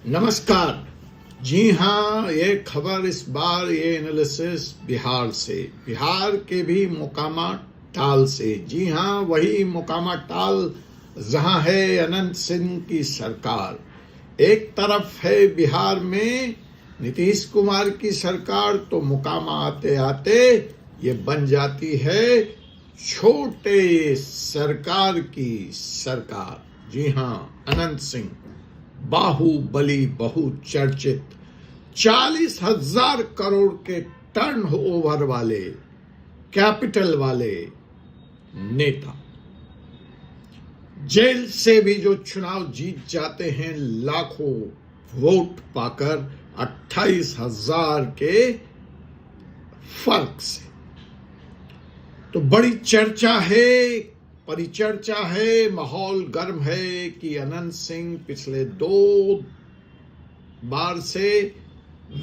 नमस्कार। जी हाँ, ये खबर इस बार ये एनालिसिस बिहार से, बिहार के भी मोकामा टाल से। जी हाँ, वही मोकामा टाल जहाँ है अनंत सिंह की सरकार। एक तरफ है बिहार में नीतीश कुमार की सरकार, तो मोकामा आते आते ये बन जाती है छोटे सरकार की सरकार। जी हाँ, अनंत सिंह बाहुबली बहुचर्चित 40,000 करोड़ के टर्नओवर वाले कैपिटल वाले नेता, जेल से भी जो चुनाव जीत जाते हैं लाखों वोट पाकर 28,000 के फर्क से। तो बड़ी चर्चा है, परिचर्चा है, माहौल गर्म है कि अनंत सिंह पिछले 2 बार से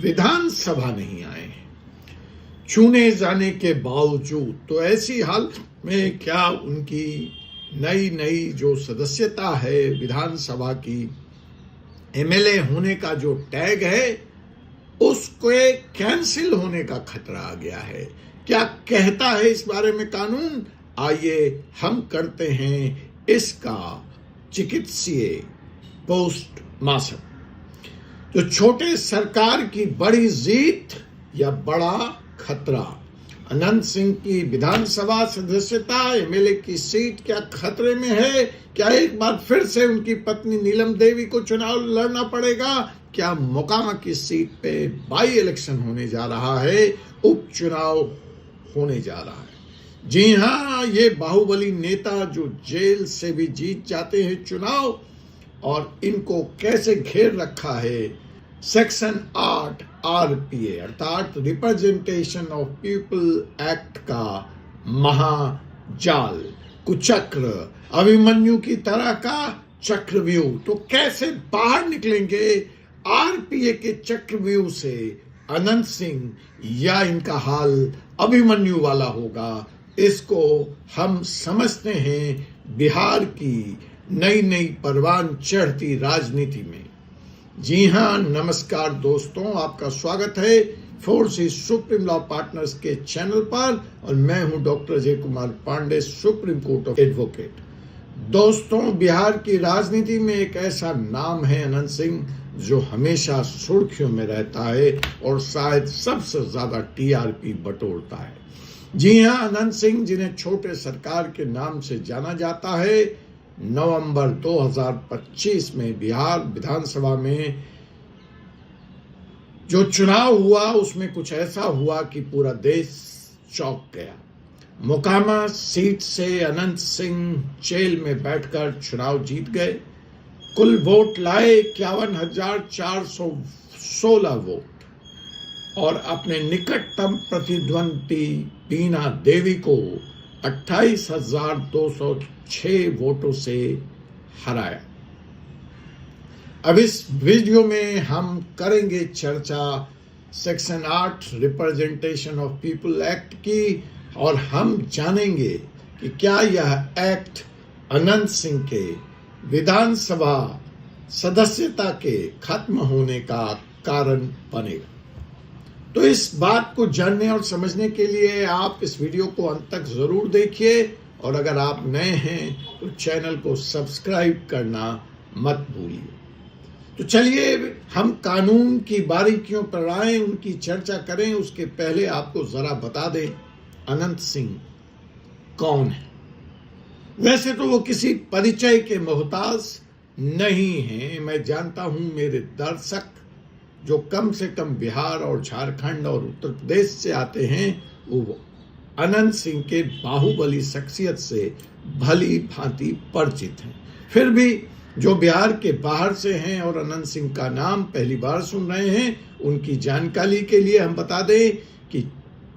विधानसभा नहीं आए हैं चुने जाने के बावजूद। तो ऐसी हालत में क्या उनकी नई जो सदस्यता है विधानसभा की, एमएलए होने का जो टैग है, उसके कैंसिल होने का खतरा आ गया है। क्या कहता है इस बारे में कानून? आइए हम करते हैं इसका चिकित्सीय पोस्टमार्टम। तो छोटे सरकार की बड़ी जीत या बड़ा खतरा? अनंत सिंह की विधानसभा सदस्यता, एमएलए की सीट क्या खतरे में है? क्या एक बार फिर से उनकी पत्नी नीलम देवी को चुनाव लड़ना पड़ेगा? क्या मोकामा की सीट पे बाई इलेक्शन होने जा रहा है, उपचुनाव होने जा रहा है? जी हाँ, ये बाहुबली नेता जो जेल से भी जीत जाते हैं चुनाव, और इनको कैसे घेर रखा है सेक्शन 8 आरपीए अर्थात रिप्रेजेंटेशन ऑफ पीपल एक्ट का महाजाल, कुचक्र, अभिमन्यु की तरह का चक्रव्यूह। तो कैसे बाहर निकलेंगे आरपीए के चक्रव्यूह से अनंत सिंह, या इनका हाल अभिमन्यु वाला होगा? इसको हम समझते हैं बिहार की नई परवान चढ़ती राजनीति में। जी हाँ, नमस्कार दोस्तों, आपका स्वागत है फोर्सिस सुप्रीम लॉ पार्टनर्स के चैनल पर, और मैं हूं doctor Ajay Kumar Pandey, supreme court of advocate. दोस्तों, बिहार की राजनीति में एक ऐसा नाम है अनंत सिंह जो हमेशा सुर्खियों में रहता है और शायद सबसे ज्यादा टीआरपी बटोरता है। जी हाँ, अनंत सिंह, जिन्हें छोटे सरकार के नाम से जाना जाता है, नवंबर 2025 में बिहार विधानसभा में जो चुनाव हुआ उसमें कुछ ऐसा हुआ कि पूरा देश चौंक गया। मोकामा सीट से अनंत सिंह जेल में बैठकर चुनाव जीत गए। कुल वोट लाए 51,416 वोट, और अपने निकटतम प्रतिद्वंदी बीना देवी को 28,206 वोटों से हराया। अब इस वीडियो में हम करेंगे चर्चा section 8 representation of people act की, और हम जानेंगे कि क्या यह एक्ट अनंत सिंह के विधानसभा सदस्यता के खत्म होने का कारण बनेगा। तो इस बात को जानने और समझने के लिए आप इस वीडियो को अंत तक जरूर देखिए, और अगर आप नए हैं तो चैनल को सब्सक्राइब करना मत भूलिए। तो चलिए हम कानून की बारीकियों पर आए, उनकी चर्चा करें। उसके पहले आपको जरा बता दें अनंत सिंह कौन है। वैसे तो वो किसी परिचय के मोहताज नहीं है। मैं जानता हूं मेरे दर्शक जो कम से कम बिहार और झारखंड और उत्तर प्रदेश से आते हैं, वो अनंत सिंह के बाहुबली शख्सियत से भली भांति परिचित हैं। फिर भी जो बिहार के बाहर से हैं और अनंत सिंह का नाम पहली बार सुन रहे हैं, उनकी जानकारी के लिए हम बता दें कि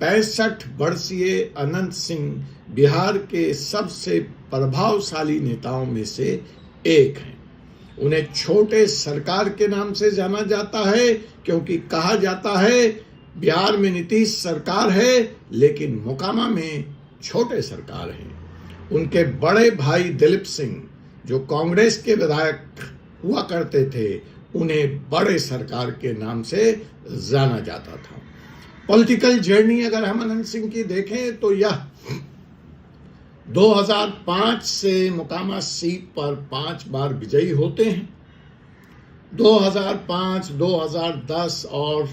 65 वर्षीय अनंत सिंह बिहार के सबसे प्रभावशाली नेताओं में से एक हैं। उन्हें छोटे सरकार के नाम से जाना जाता है, क्योंकि कहा जाता है बिहार में नीतीश सरकार है लेकिन मोकामा में छोटे सरकार है। उनके बड़े भाई दिलीप सिंह जो कांग्रेस के विधायक हुआ करते थे, उन्हें बड़े सरकार के नाम से जाना जाता था। पॉलिटिकल जर्नी अगर हम अनंत सिंह की देखें तो यह 2005 से मोकामा सीट पर 5 बार विजयी होते हैं। 2005, 2010 और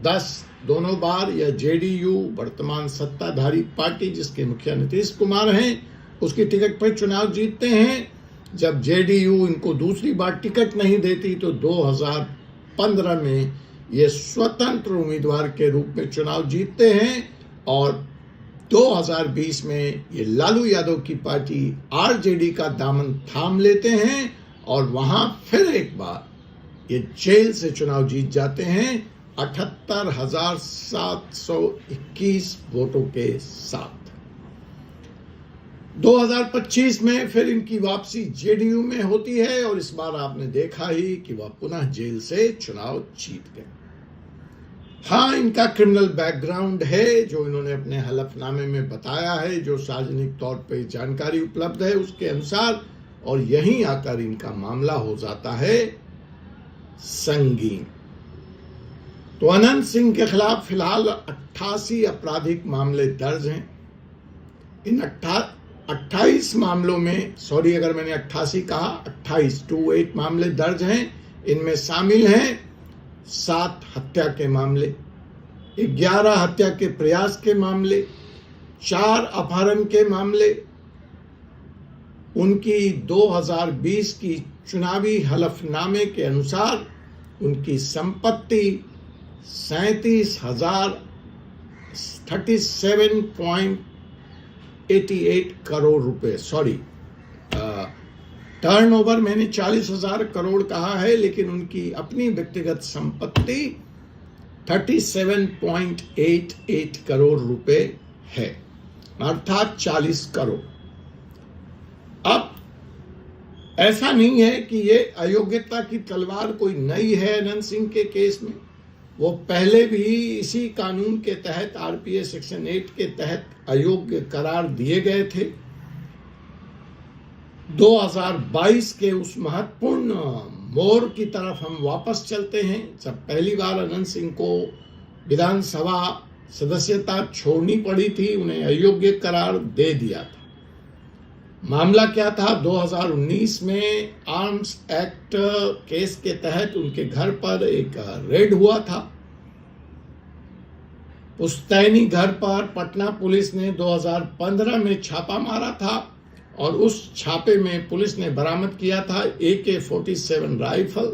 10 दोनों बार यह जेडीयू, वर्तमान सत्ताधारी पार्टी जिसके मुखिया नीतीश कुमार हैं, उसकी टिकट पर चुनाव जीतते हैं। जब जेडीयू इनको दूसरी बार टिकट नहीं देती तो 2015 में ये स्वतंत्र उम्मीदवार के रूप में चुनाव जीतते हैं और 2020 में ये लालू यादव की पार्टी आरजेडी का दामन थाम लेते हैं और वहां फिर एक बार ये जेल से चुनाव जीत जाते हैं 78,721 वोटों के साथ। 2025 में फिर इनकी वापसी जेडीयू में होती है और इस बार आपने देखा ही कि वह पुनः जेल से चुनाव जीत गए। हाँ, इनका क्रिमिनल बैकग्राउंड है जो इन्होंने अपने हलफनामे में बताया है, जो सार्वजनिक तौर पर जानकारी उपलब्ध है उसके अनुसार, और यहीं आकर इनका मामला हो जाता है संगीन। तो अनंत सिंह के खिलाफ फिलहाल 88 आपराधिक मामले दर्ज हैं। इन 28 मामलों में, सॉरी अगर मैंने 88 कहा, 28 मामले दर्ज हैं। इनमें शामिल हैं 7 हत्या के मामले, 11 हत्या के प्रयास के मामले, 4 अपहरण के मामले। उनकी 2020 की चुनावी हलफनामे के अनुसार उनकी संपत्ति 37.88 करोड़ रुपए, सॉरी टर्नओवर मैंने 40,000 करोड़ कहा है, लेकिन उनकी अपनी व्यक्तिगत संपत्ति 37.88 करोड़ रुपए है, अर्थात 40 करोड़। अब ऐसा नहीं है कि ये अयोग्यता की तलवार कोई नई है अनंत सिंह के केस में। वो पहले भी इसी कानून के तहत, आरपीएस सेक्शन 8 के तहत अयोग्य करार दिए गए थे। 2022 के उस महत्वपूर्ण मोड़ की तरफ हम वापस चलते हैं जब पहली बार अनंत सिंह को विधानसभा सदस्यता छोड़नी पड़ी थी, उन्हें अयोग्य करार दे दिया था। मामला क्या था? 2019 में आर्म्स एक्ट केस के तहत उनके घर पर एक रेड हुआ था। पुश्तैनी घर पर पटना पुलिस ने 2015 में छापा मारा था और उस छापे में पुलिस ने बरामद किया था AK-47 राइफल,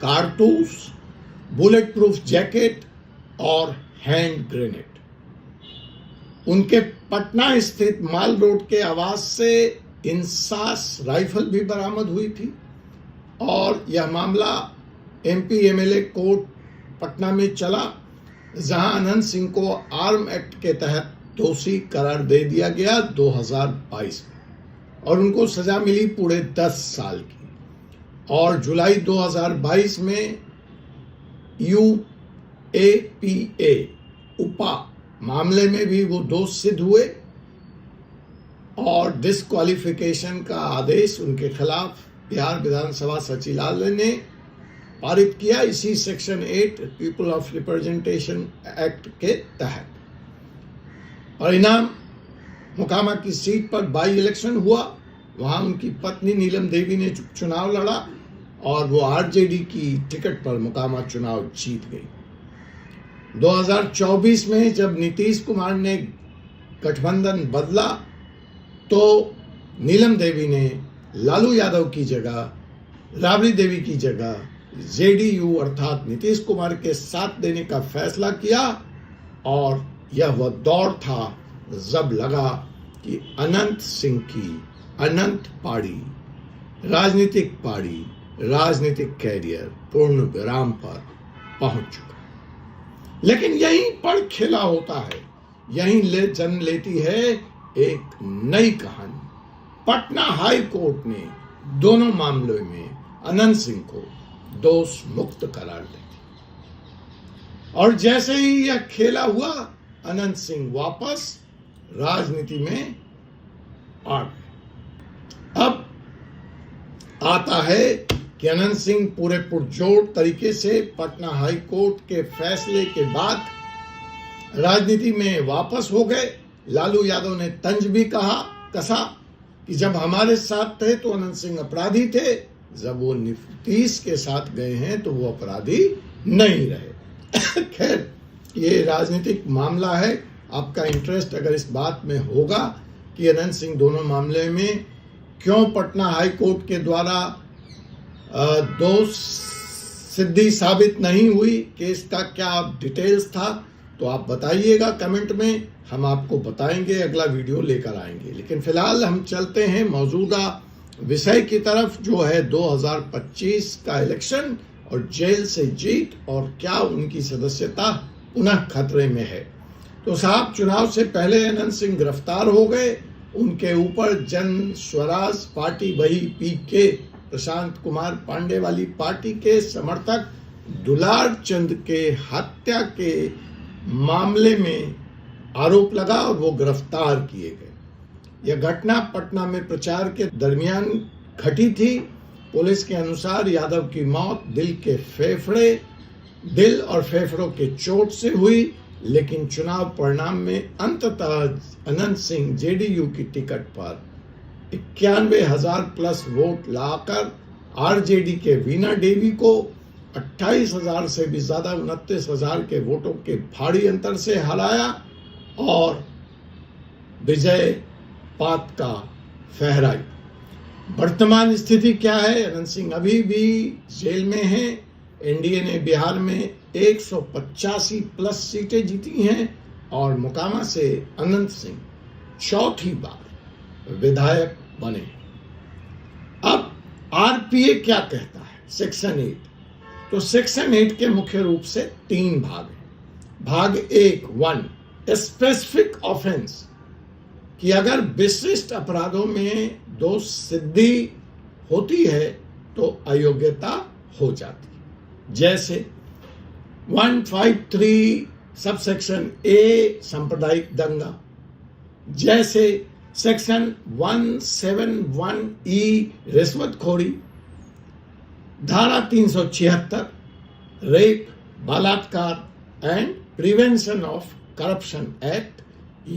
कारतूस, बुलेट प्रूफ जैकेट और हैंड ग्रेनेड। उनके पटना स्थित माल रोड के आवास से इंसास राइफल भी बरामद हुई थी और यह मामला MP MLA कोर्ट पटना में चला, जहां अनंत सिंह को आर्म एक्ट के तहत दोषी करार दे दिया गया 2022 में और उनको सजा मिली पूरे 10 साल की। और जुलाई 2022 में UAPA उपा मामले में भी वो दोष सिद्ध हुए और डिस्क्वालिफिकेशन का आदेश उनके खिलाफ बिहार विधानसभा सचिवालय ने पारित किया, इसी section 8 people of representation act के तहत। परिणाम, मोकामा की सीट पर बाई इलेक्शन हुआ, वहां उनकी पत्नी नीलम देवी ने चुनाव लड़ा और वो आरजेडी की टिकट पर मोकामा चुनाव जीत गई। 2024 में जब नीतीश कुमार ने गठबंधन बदला तो नीलम देवी ने लालू यादव की जगह, राबड़ी देवी की जगह जेडीयू अर्थात नीतीश कुमार के साथ देने का फैसला किया और यह वह दौर था जब लगा कि अनंत सिंह की अनंत पारी, राजनीतिक पारी, राजनीतिक कैरियर पूर्ण विराम पर पहुंच चुका। लेकिन यहीं पर खेला होता है, यहीं जन्म लेती है एक नई कहानी। पटना हाई कोर्ट ने दोनों मामलों में अनंत सिंह को दोष मुक्त करार दे दिया और जैसे ही यह खेला हुआ, अनंत सिंह वापस राजनीति में आ गए। अब आता है कि अनंत सिंह पूरे पुरजोर तरीके से पटना हाई कोर्ट के फैसले के बाद राजनीति में वापस हो गए। लालू यादव ने तंज भी कसा कि जब हमारे साथ थे तो अनंत सिंह अपराधी थे, जब वो नीतीश के साथ गए हैं तो वो अपराधी नहीं रहे। खैर, ये राजनीतिक मामला है। आपका इंटरेस्ट अगर इस बात में होगा कि अनंत सिंह दोनों मामले में क्यों पटना हाई कोर्ट के द्वारा दोष सिद्धि साबित नहीं हुई, केस का क्या डिटेल्स था, तो आप बताइएगा कमेंट में, हम आपको बताएंगे, अगला वीडियो लेकर आएंगे। लेकिन फिलहाल हम चलते हैं मौजूदा विषय की तरफ, जो है 2025 का इलेक्शन और जेल से जीत और क्या उनकी सदस्यता पुनः खतरे में है। तो साहब, चुनाव से पहले अनंत सिंह गिरफ्तार हो गए। उनके ऊपर जन स्वराज पार्टी, वही पीके प्रशांत कुमार पांडे वाली पार्टी के समर्थक दुलार चंद के हत्या के मामले में आरोप लगा और वो गिरफ्तार किए गए। यह घटना पटना में प्रचार के दरमियान घटी थी। पुलिस के अनुसार यादव की मौत दिल और फेफड़ों के चोट से हुई, लेकिन चुनाव परिणाम में अंततः अनंत सिंह जेडीयू की टिकट पर 91,000 प्लस वोट लाकर आरजेडी के वीणा देवी को 28,000 से भी ज्यादा 29,000 के वोटों के भारी अंतर से हराया और विजय पातका फहराई। वर्तमान स्थिति क्या है? अनंत सिंह अभी भी जेल में हैं। एनडीए ने बिहार में 185 प्लस सीटें जीती हैं और मोकामा से अनंत सिंह चौथी बार विधायक बने। अब आरपीए क्या कहता है? सेक्शन 8। तो सेक्शन 8 के मुख्य रूप से 3 भाग हैं। भाग 1 स्पेसिफिक ऑफेंस, कि अगर विशिष्ट अपराधों में दोष सिद्धि होती है तो अयोग्यता हो जाती है। जैसे 153 सबसेक्शन ए सांप्रदायिक दंगा, जैसे सेक्शन 171E रिश्वतखोरी, धारा 376 रेप, बलात्कार and prevention of corruption act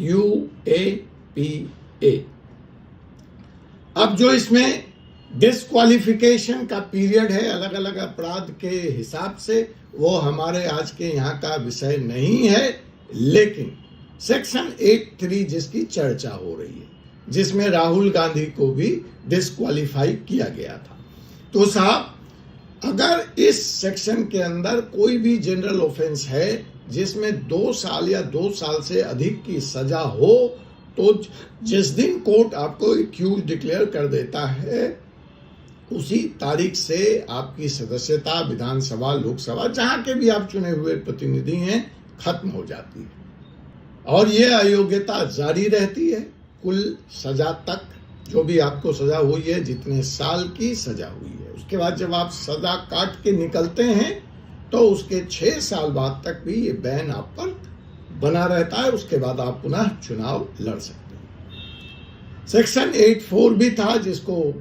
UAPA। अब जो इसमें डिस्क्वालिफिकेशन का पीरियड है अलग अलग अपराध के हिसाब से, वो हमारे आज के यहाँ का विषय नहीं है, लेकिन सेक्शन 83 जिसकी चर्चा हो रही है, जिसमें राहुल गांधी को भी डिस्क्वालीफाई किया गया था। तो साहब, अगर इस सेक्शन के अंदर कोई भी जनरल ऑफेंस है जिसमें 2 साल या 2 साल से अधिक की सजा हो, तो जिस दिन कोर्ट आपको एक्यूज डिक्लेयर कर देता है उसी तारीख से आपकी सदस्यता विधानसभा, लोकसभा, जहां के भी आप चुने हुए प्रतिनिधि हैं, खत्म हो जाती है और ये अयोग्यता जारी रहती है कुल सजा तक, जो भी आपको सजा हुई है, जितने साल की सजा हुई है। उसके बाद जब आप सजा काट के निकलते हैं तो उसके 6 साल बाद तक भी ये बैन आप पर बना रहता है। उसके बाद आप पुनः चुनाव लड़ सकते हैं। सेक्शन 84 भी था जिसको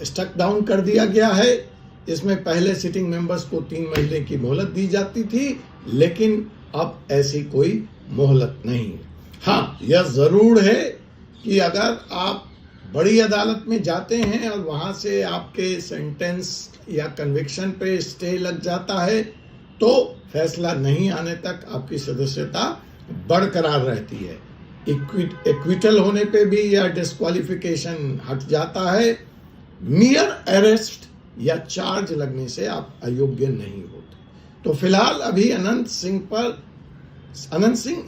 स्टक डाउन कर दिया गया है। इसमें पहले सिटिंग मेंबर्स को 3 महीने की मोहलत दी जाती थी, लेकिन अब ऐसी कोई मोहलत नहीं है। हाँ, यह जरूर है कि अगर आप बड़ी अदालत में जाते हैं और वहां से आपके सेंटेंस या कन्विक्शन पे स्टे लग जाता है, तो फैसला नहीं आने तक आपकी सदस्यता बरकरार रहती है। एक्विटल होने पे भी यह डिस्क्वालिफिकेशन हट जाता है। मियर अरेस्ट या चार्ज लगने से आप अयोग्य नहीं होते। तो फिलहाल अभी अनंत सिंह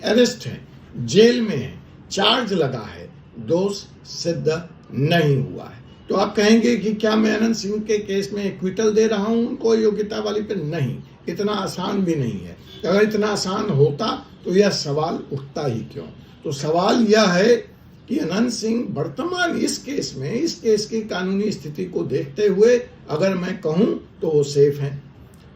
अरेस्ट है, जेल में है, चार्ज लगा है, दोष सिद्ध नहीं हुआ है। तो आप कहेंगे कि क्या मैं अनंत सिंह के केस में एक्विटल दे रहा हूं उनको योग्यता वाली पे? नहीं, इतना आसान भी नहीं है। अगर इतना आसान होता तो यह सवाल उठता ही क्यों? तो सवाल यह है कि अनंत सिंह वर्तमान इस केस की कानूनी स्थिति को देखते हुए अगर मैं कहूं तो वो सेफ हैं।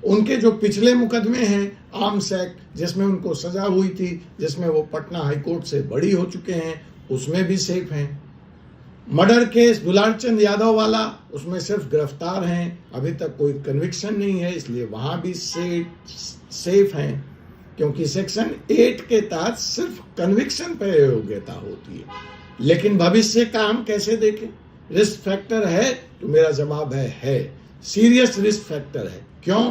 उनके जो पिछले मुकदमे हैं, आर्म्स एक्ट जिसमें उनको सजा हुई थी, जिसमें वो पटना हाईकोर्ट से बरी हो चुके हैं, उसमें भी सेफ हैं। मर्डर केस दुलारचंद यादव वाला, उसमें सिर्फ गिरफ्तार हैं, अभी तक कोई कन्विक्शन नहीं है, इसलिए वहां भी सेफ हैं, क्योंकि सेक्शन 8 के तहत सिर्फ कन्विक्शन पर योग्यता होती है। लेकिन भविष्य का हम कैसे देखें? रिस्क फैक्टर है? तो मेरा जवाब है सीरियस रिस्क फैक्टर है। क्यों?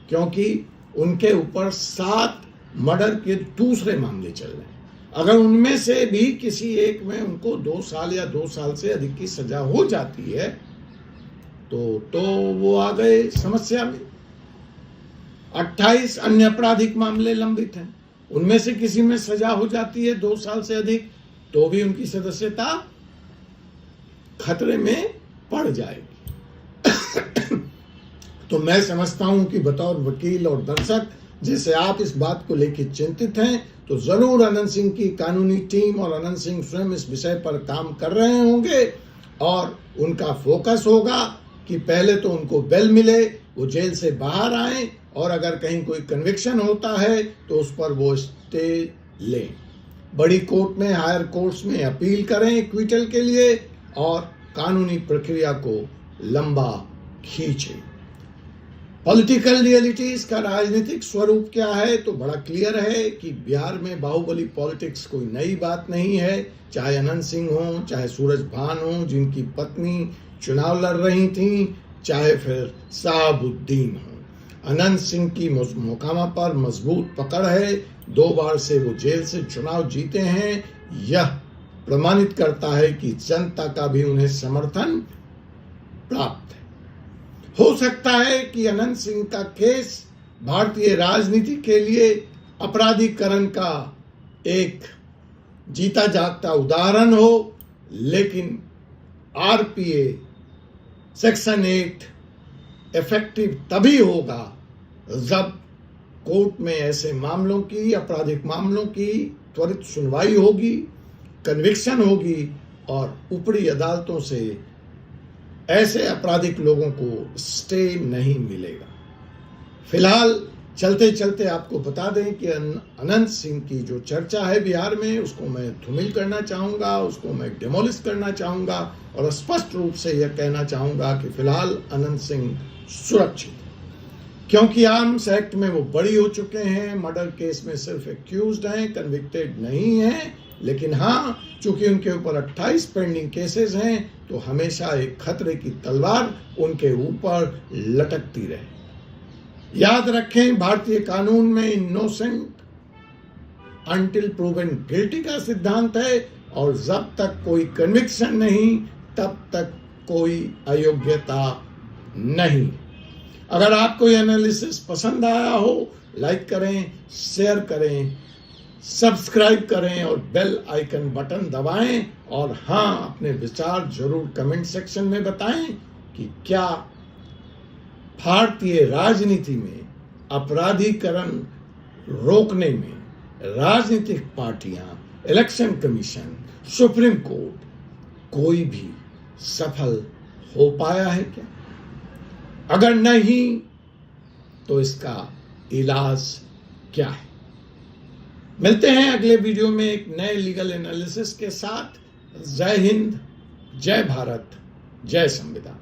क्योंकि उनके ऊपर 7 मर्डर के दूसरे मामले चल रहे हैं। अगर उनमें से भी किसी एक में उनको 2 साल या 2 साल से अधिक की सजा हो जाती है तो वो आ गए समस्या में। 28 अन्य आपराधिक मामले लंबित हैं, उनमें से किसी में सजा हो जाती है 2 साल से अधिक, तो भी उनकी सदस्यता खतरे में पड़ जाएगी। तो मैं समझता हूं कि बतौर वकील और दर्शक जैसे आप इस बात को लेकर चिंतित हैं, तो जरूर अनंत सिंह की कानूनी टीम और अनंत सिंह स्वयं इस विषय पर काम कर रहे होंगे और उनका फोकस होगा कि पहले तो उनको बेल मिले, वो जेल से बाहर आए, और अगर कहीं कोई कन्विक्शन होता है तो उस पर वो स्टे लें, बड़ी कोर्ट में, हायर कोर्ट्स में अपील करें एक्विटल के लिए और कानूनी प्रक्रिया को लंबा खींचें। पॉलिटिकल रियलिटीज का राजनीतिक स्वरूप क्या है? तो बड़ा क्लियर है कि बिहार में बाहुबली पॉलिटिक्स कोई नई बात नहीं है। चाहे अनंत सिंह हो, चाहे सूरज भान हो जिनकी पत्नी चुनाव लड़ रही थी, चाहे फिर साहबुद्दीन हो, अनंत सिंह की मोकामा पर मजबूत पकड़ है। 2 बार से वो जेल से चुनाव जीते हैं। यह प्रमाणित करता है कि जनता का भी उन्हें समर्थन प्राप्त है। हो सकता है कि अनंत सिंह का केस भारतीय राजनीति के लिए अपराधीकरण का एक जीता जागता उदाहरण हो, लेकिन आरपीए सेक्शन 8 इफेक्टिव तभी होगा जब कोर्ट में ऐसे मामलों की, आपराधिक मामलों की त्वरित सुनवाई होगी, कन्विक्शन होगी और ऊपरी अदालतों से ऐसे आपराधिक लोगों को स्टे नहीं मिलेगा। फिलहाल चलते चलते आपको बता दें कि अनंत सिंह की जो चर्चा है बिहार में, उसको मैं धूमिल करना चाहूँगा, उसको मैं डिमोलिश करना चाहूँगा और स्पष्ट रूप से यह कहना चाहूँगा कि फिलहाल अनंत सिंह सुरक्षित है, क्योंकि आर्म्स एक्ट में वो बरी हो चुके हैं, मर्डर केस में सिर्फ एक्यूज्ड हैं, कन्विक्टेड नहीं हैं। लेकिन हाँ, चूंकि उनके ऊपर 28 पेंडिंग केसेस हैं, तो हमेशा एक खतरे की तलवार उनके ऊपर लटकती रहे। याद रखें, भारतीय कानून में इनोसेंट अंटिल प्रूवन गिल्टी का सिद्धांत है और जब तक कोई कन्विक्शन नहीं तब तक कोई अयोग्यता नहीं। अगर आपको यह एनालिसिस पसंद आया हो, लाइक करें, शेयर करें, सब्सक्राइब करें और बेल आइकन बटन दबाएं। और हाँ, अपने विचार जरूर कमेंट सेक्शन में बताएं कि क्या भारतीय राजनीति में अपराधीकरण रोकने में राजनीतिक पार्टियां, इलेक्शन कमीशन, सुप्रीम कोर्ट कोई भी सफल हो पाया है क्या? अगर नहीं तो इसका इलाज क्या है? मिलते हैं अगले वीडियो में एक नए लीगल एनालिसिस के साथ। जय हिंद, जय भारत, जय संविधान।